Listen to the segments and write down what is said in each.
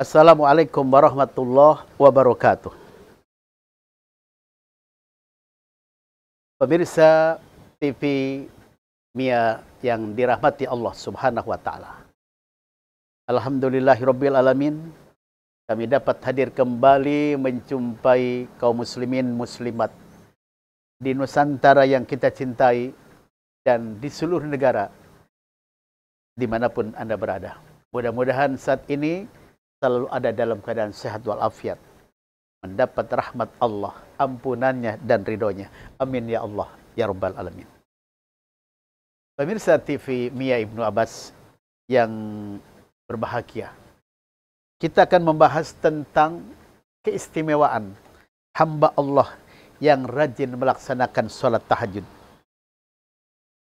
Assalamualaikum warahmatullahi wabarakatuh. Pemirsa TV Mia yang dirahmati Allah Subhanahu wa taala. Alhamdulillahirabbil alamin. Kami dapat hadir kembali menjumpai kaum muslimin muslimat di Nusantara yang kita cintai dan di seluruh negara dimanapun Anda berada. Mudah-mudahan saat ini selalu ada dalam keadaan sehat walafiat, mendapat rahmat Allah, ampunannya dan ridhonya. Amin ya Allah ya rabbal alamin. Pemirsa TV Mia Ibnu Abbas yang berbahagia, kita akan membahas tentang keistimewaan hamba Allah yang rajin melaksanakan sholat tahajud.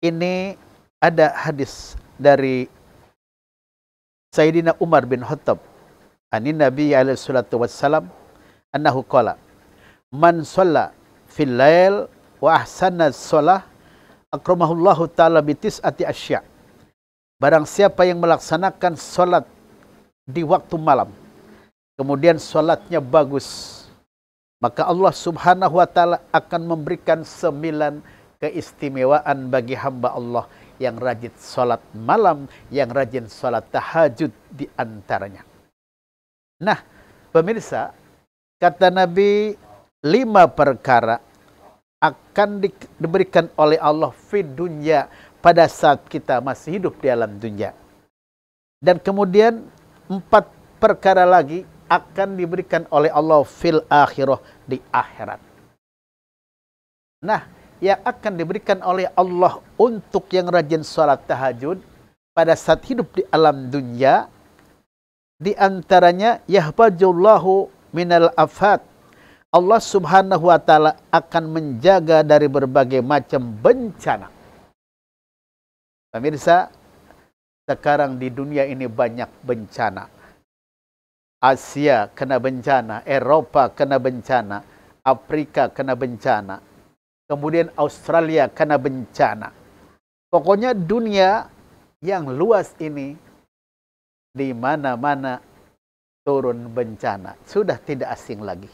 Ini ada hadis dari Sayyidina Umar bin Khattab anin Nabi alaihi salatu wassalam annahu qala man shalla fil lail wa ahsana shalah akramahullahu ta'ala bi tis'ati asya'. Barang siapa yang melaksanakan salat di waktu malam kemudian salatnya bagus, maka Allah Subhanahu wa taala akan memberikan 9 keistimewaan bagi hamba Allah yang rajin salat malam, yang rajin salat tahajud di antaranya. Nah, pemirsa, kata Nabi, 5 perkara akan diberikan oleh Allah fi dunya pada saat kita masih hidup di alam dunia. Dan kemudian 4 perkara lagi akan diberikan oleh Allah fil akhirah, di akhirat. Nah, yang akan diberikan oleh Allah untuk yang rajin salat tahajud pada saat hidup di alam dunia, di antaranya yahfazullahu minal afat. Allah Subhanahu wa taala akan menjaga dari berbagai macam bencana. Pemirsa, sekarang di dunia ini banyak bencana. Asia kena bencana, Eropa kena bencana, Afrika kena bencana, kemudian Australia kena bencana. Pokoknya dunia yang luas ini di mana-mana turun bencana. Sudah tidak asing lagi.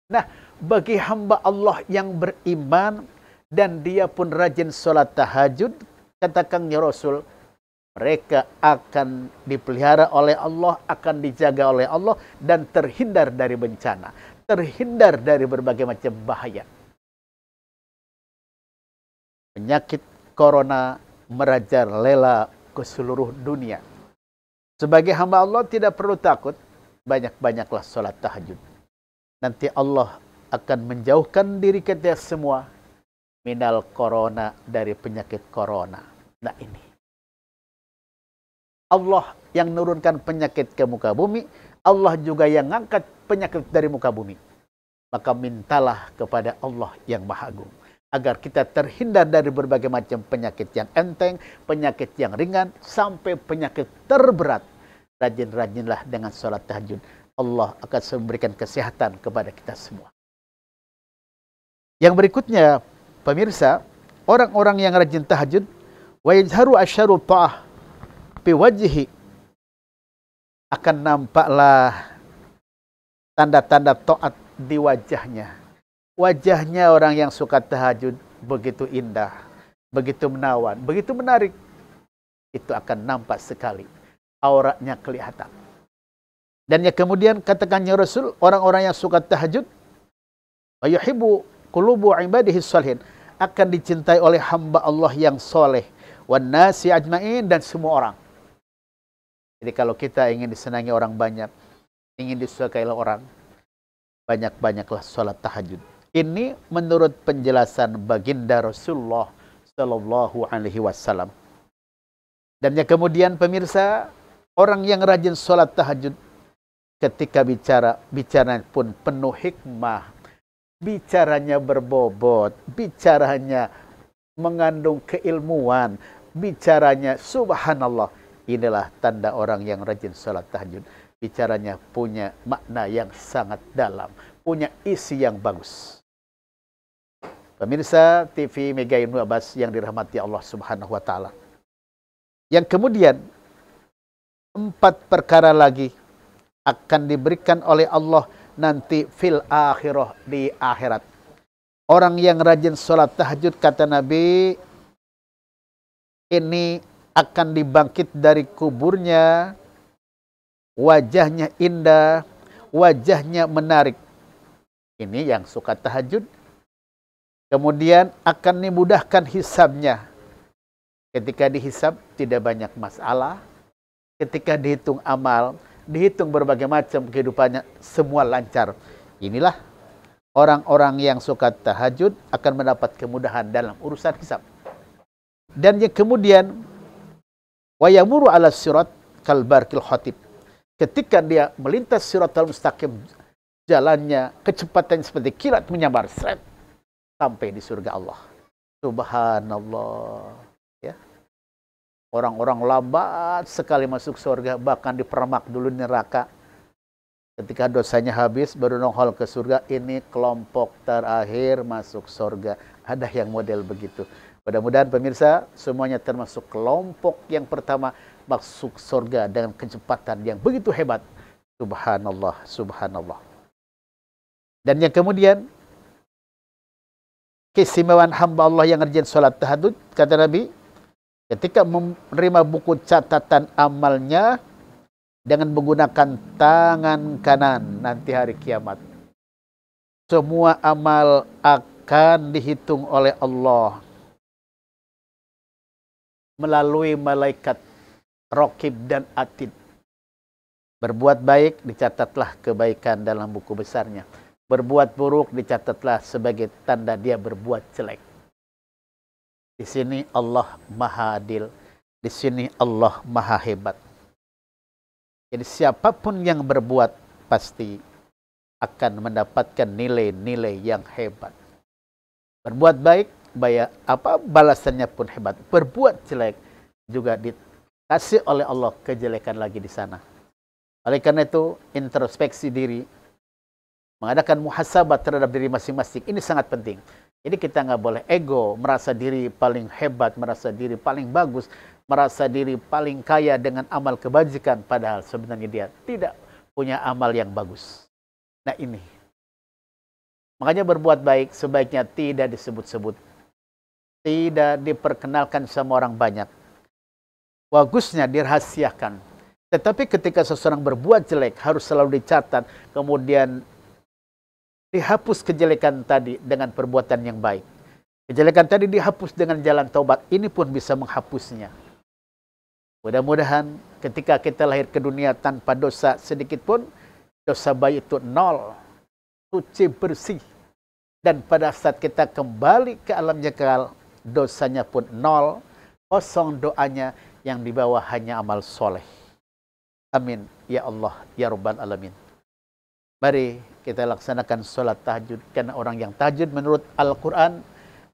Nah, bagi hamba Allah yang beriman dan dia pun rajin sholat tahajud, katakan ya Rasul, mereka akan dipelihara oleh Allah, akan dijaga oleh Allah, dan terhindar dari bencana, terhindar dari berbagai macam bahaya. Penyakit corona merajalela ke seluruh dunia. Sebagai hamba Allah tidak perlu takut, banyak-banyaklah sholat tahajud. Nanti Allah akan menjauhkan diri kita semua minal corona, dari penyakit corona. Nah ini, Allah yang menurunkan penyakit ke muka bumi, Allah juga yang mengangkat penyakit dari muka bumi. Maka mintalah kepada Allah yang Maha Agung agar kita terhindar dari berbagai macam penyakit yang enteng, penyakit yang ringan, sampai penyakit terberat. Rajin-rajinlah dengan sholat tahajud. Allah akan memberikan kesehatan kepada kita semua. Yang berikutnya, pemirsa, orang-orang yang rajin tahajud, wa yajharu asyaru ta'ah fi wajhi, akan nampaklah tanda-tanda taat di wajahnya. Wajahnya orang yang suka tahajud begitu indah, begitu menawan, begitu menarik. Itu akan nampak sekali. Auratnya kelihatan. Dan yang kemudian katakannya Rasul, orang-orang yang suka tahajud, wa yuhibbu qulubu ibadihi shalihin, akan dicintai oleh hamba Allah yang soleh, wan nasi ajmain, dan semua orang. Jadi kalau kita ingin disenangi orang banyak, ingin disukai oleh orang, banyak-banyaklah sholat tahajud. Ini menurut penjelasan baginda Rasulullah Sallallahu Alaihi Wasallam. Dan yang kemudian pemirsa, orang yang rajin sholat tahajud, ketika bicara pun penuh hikmah, bicaranya berbobot, bicaranya mengandung keilmuan, bicaranya subhanallah. Inilah tanda orang yang rajin sholat tahajud. Bicaranya punya makna yang sangat dalam, punya isi yang bagus. Pemirsa TV Mega Ibnu Abbas yang dirahmati Allah Subhanahu wa taala. Yang kemudian 4 perkara lagi akan diberikan oleh Allah nanti fil akhirah, di akhirat. Orang yang rajin sholat tahajud, kata Nabi, ini akan dibangkit dari kuburnya, wajahnya indah, wajahnya menarik. Ini yang suka tahajud. Kemudian akan dimudahkan hisabnya. Ketika dihisab tidak banyak masalah. Ketika dihitung amal, dihitung berbagai macam kehidupannya, semua lancar. Inilah orang-orang yang suka tahajud akan mendapat kemudahan dalam urusan hisab. Dan yang kemudian wa yamuru ala sirat kal barqil khatib. Ketika dia melintas siratal mustaqim, jalannya kecepatan seperti kilat menyambar, seret, sampai di surga Allah. Subhanallah. Ya. Orang-orang lambat sekali masuk surga, bahkan dipermak dulu neraka. Ketika dosanya habis, baru nongol ke surga. Ini kelompok terakhir masuk surga. Ada yang model begitu. Mudah-mudahan pemirsa semuanya termasuk kelompok yang pertama masuk surga dengan kecepatan yang begitu hebat. Subhanallah, subhanallah. Dan yang kemudian, keistimewaan hamba Allah yang rajin sholat tahajud, kata Nabi, ketika menerima buku catatan amalnya dengan menggunakan tangan kanan nanti hari kiamat, semua amal akan dihitung oleh Allah melalui malaikat Raqib dan Atid. Berbuat baik dicatatlah kebaikan dalam buku besarnya. Berbuat buruk dicatatlah sebagai tanda dia berbuat jelek. Di sini Allah Maha Adil. Di sini Allah Maha Hebat. Jadi siapapun yang berbuat pasti akan mendapatkan nilai-nilai yang hebat. Berbuat baik, balasannya pun hebat. Berbuat jelek juga dikasih oleh Allah kejelekan lagi di sana. Oleh karena itu, introspeksi diri, mengadakan muhasabah terhadap diri masing-masing, ini sangat penting. Jadi kita nggak boleh ego, merasa diri paling hebat, merasa diri paling bagus, merasa diri paling kaya dengan amal kebajikan, padahal sebenarnya dia tidak punya amal yang bagus. Nah ini. Makanya berbuat baik sebaiknya tidak disebut-sebut. Tidak diperkenalkan sama orang banyak. Bagusnya dirahasiakan. Tetapi ketika seseorang berbuat jelek harus selalu dicatat, kemudian dihapus kejelekan tadi dengan perbuatan yang baik. Kejelekan tadi dihapus dengan jalan taubat. Ini pun bisa menghapusnya. Mudah-mudahan ketika kita lahir ke dunia tanpa dosa sedikit pun, dosa bayi itu nol, suci bersih. Dan pada saat kita kembali ke alam kekal, dosanya pun nol, kosong doanya, yang di bawah hanya amal soleh. Amin. Ya Allah, ya Rabbal Alamin. Mari kita laksanakan sholat tahajud. Karena orang yang tahajud menurut Al-Quran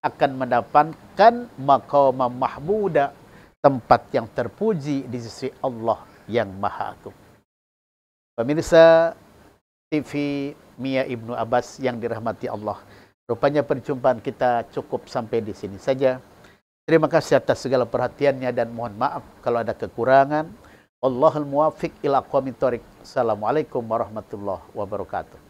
akan mendapatkan maqamah mahmuda, tempat yang terpuji di sisi Allah yang Maha Agung. Pemirsa TV Mia Ibnu Abbas yang dirahmati Allah, rupanya perjumpaan kita cukup sampai di sini saja. Terima kasih atas segala perhatiannya dan mohon maaf kalau ada kekurangan. Wallahul muwaffiq ila aqwamit thoriq. Assalamualaikum warahmatullahi wabarakatuh.